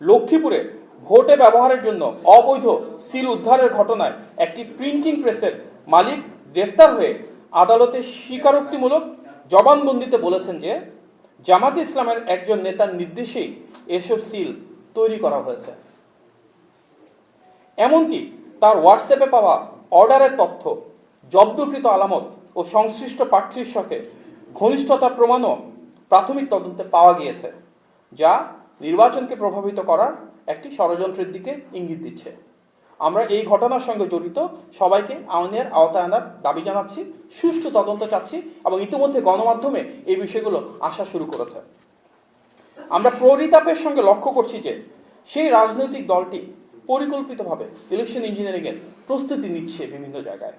লক্ষ্মীপুরে ভোটে ব্যবহারের জন্য অবৈধ সিল উদ্ধারের ঘটনায় একটি প্রিন্টিং প্রেসের মালিক গ্রেফতার হয়ে আদালতে স্বীকারোক্তিমূলক জবানবন্দিতে বলেছেন যে জামাতে ইসলামের একজন নেতার নির্দেশেই এসব সিল তৈরি করা হয়েছে। এমনকি তার হোয়াটসঅ্যাপে পাওয়া অর্ডারের তথ্য, জব্দকৃত আলামত ও সংশ্লিষ্ট প্রার্থীর সাথে ঘনিষ্ঠতার প্রমাণও প্রাথমিক তদন্তে পাওয়া গিয়েছে, যা নির্বাচনকে প্রভাবিত করার একটি ষড়যন্ত্রের দিকে ইঙ্গিত দিচ্ছে। আমরা এই ঘটনার সঙ্গে জড়িত সবাইকে আইনের আওতায় আনার দাবি জানাচ্ছি, সুষ্ঠু তদন্ত চাচ্ছি এবং ইতিমধ্যে গণমাধ্যমে এই বিষয়গুলো আসা শুরু করেছে। আমরা পরিতাপের সঙ্গে লক্ষ্য করছি যে সেই রাজনৈতিক দলটি পরিকল্পিতভাবে ইলেকশন ইঞ্জিনিয়ারিংয়ের প্রস্তুতি নিচ্ছে বিভিন্ন জায়গায়।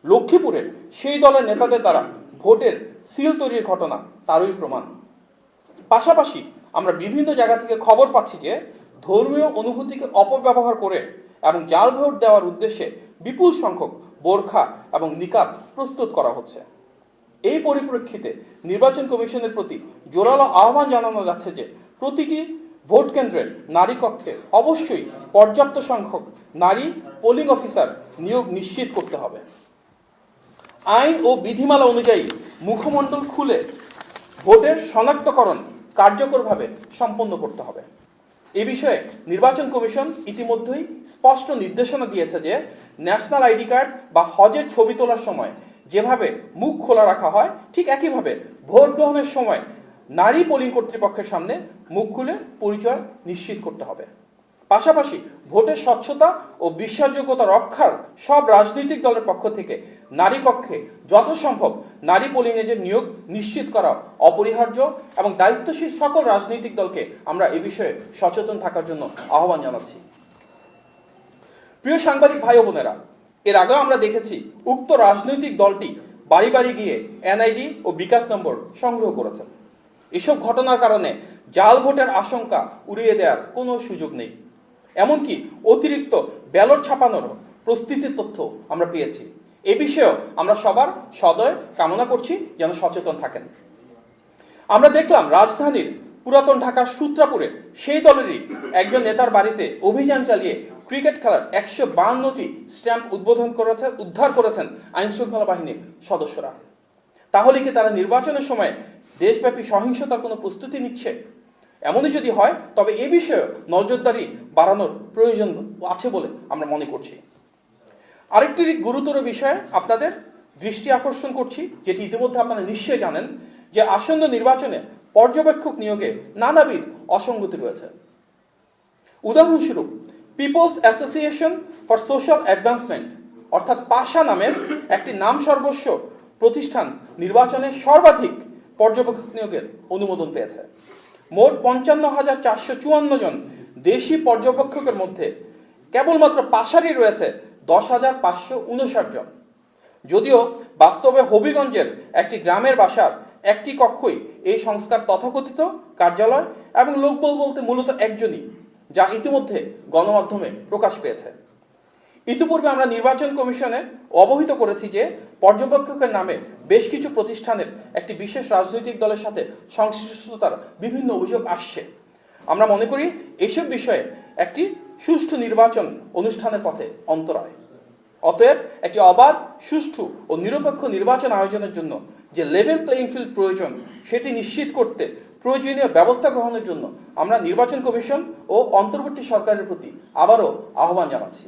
লক্ষ্মীপুরের সেই দলের নেতাদের দ্বারা ভোটের সিল তৈরির ঘটনা তারই প্রমাণ। পাশাপাশি আমরা বিভিন্ন জায়গা থেকে খবর পাচ্ছি যে ধর্মীয় অনুভূতিকে অপব্যবহার করে এবং জাল ভোট দেওয়ার উদ্দেশ্যে বিপুল সংখ্যক বোরখা এবং নিকাব প্রস্তুত করা হচ্ছে। এই পরিপ্রেক্ষিতে নির্বাচন কমিশনের প্রতি জোরালো আহ্বান জানানো যাচ্ছে যে প্রতিটি ভোট কেন্দ্রের নারী কক্ষে অবশ্যই পর্যাপ্ত সংখ্যক নারী পোলিং অফিসার নিয়োগ নিশ্চিত করতে হবে। আইন ও বিধিমালা অনুযায়ী মুখমণ্ডল খুলে ভোটের শনাক্তকরণ কার্যকরভাবে সম্পন্ন করতে হবে। এ বিষয়ে নির্বাচন কমিশন ইতিমধ্যেই স্পষ্ট নির্দেশনা দিয়েছে যে ন্যাশনাল আইডি কার্ড বা হজের ছবি তোলার সময় যেভাবে মুখ খোলা রাখা হয়, ঠিক একইভাবে ভোট গ্রহণের সময় নারী পোলিং কর্তৃপক্ষের সামনে মুখ খুলে পরিচয় নিশ্চিত করতে হবে। পাশাপাশি ভোটের স্বচ্ছতা ও বিশ্বাসযোগ্যতা রক্ষার সব রাজনৈতিক দলের পক্ষ থেকে নারী কক্ষে যথাসম্ভব নারী পোলিং এজেন্ট নিয়োগ নিশ্চিত করা অপরিহার্য এবং দায়িত্বশীল সকল রাজনৈতিক দলকে আমরা এ বিষয়ে সচেতন থাকার জন্য আহ্বান জানাচ্ছি। প্রিয় সাংবাদিক ভাই ও বোনেরা, এর আগেও আমরা দেখেছি উক্ত রাজনৈতিক দলটি বাড়ি বাড়ি গিয়ে এনআইডি ও বিকাশ নম্বর সংগ্রহ করেছেন। এসব ঘটনার কারণে জাল ভোটের আশঙ্কা উড়িয়ে দেওয়ার কোনো সুযোগ নেই। এমনকি অতিরিক্ত ব্যালট ছাপানোর প্রস্তুতির তথ্য আমরা পেয়েছি। এ বিষয়েও আমরা সবার সদয় কামনা করছি যেন সচেতন থাকেন। আমরা দেখলাম রাজধানীর পুরাতন ঢাকার সূত্রাপুরে সেই দলেরই একজন নেতার বাড়িতে অভিযান চালিয়ে ক্রিকেট খেলার 152টি স্ট্যাম্প উদ্ধার করেছেন আইনশৃঙ্খলা বাহিনীর সদস্যরা। তাহলে কি তারা নির্বাচনের সময় দেশব্যাপী সহিংসতার কোনো প্রস্তুতি নিচ্ছে? এমনই যদি হয় তবে এ বিষয়ে নজরদারি বাড়ানোর প্রয়োজন আছে বলে আমরা মনে করছি। আরেকটি গুরুতর বিষয়ে আপনাদের দৃষ্টি আকর্ষণ করছি, যেটি ইতিমধ্যে আপনারা নিশ্চয়ই জানেন, যে আসন্ন নির্বাচনে পর্যবেক্ষক নিয়োগে নানাবিধ অসঙ্গতি রয়েছে। উদাহরণস্বরূপ people's association for social advancement অর্থাৎ পাশা নামের একটি নাম সর্বস্ব প্রতিষ্ঠান নির্বাচনে সর্বাধিক পর্যবেক্ষক নিয়োগের অনুমোদন পেয়েছে। মোট 55,454 জন দেশি পর্যবেক্ষকের মধ্যে কেবলমাত্র পাশারই রয়েছে 10,559 জন। যদিও বাস্তবে হবিগঞ্জের একটি গ্রামের বাসার একটি কক্ষই এই সংস্থার তথাকথিত কার্যালয় এবং লোকবল বলতে মূলত একজনই, যা ইতিমধ্যে গণমাধ্যমে প্রকাশ পেয়েছে। ইতিপূর্বে আমরা নির্বাচন কমিশনে অবহিত করেছি যে পর্যবেক্ষকের নামে বেশ কিছু প্রতিষ্ঠানের একটি বিশেষ রাজনৈতিক দলের সাথে সংশ্লিষ্টতার বিভিন্ন অভিযোগ আসছে। আমরা মনে করি এইসব বিষয়ে একটি সুষ্ঠু নির্বাচন অনুষ্ঠানের পথে অন্তরায়। অতএব একটি অবাধ, সুষ্ঠু ও নিরপেক্ষ নির্বাচন আয়োজনের জন্য যে লেভেল প্লেইং ফিল্ড প্রয়োজন সেটি নিশ্চিত করতে প্রয়োজনীয় ব্যবস্থা গ্রহণের জন্য আমরা নির্বাচন কমিশন ও অন্তর্বর্তী সরকারের প্রতি আবারও আহ্বান জানাচ্ছি।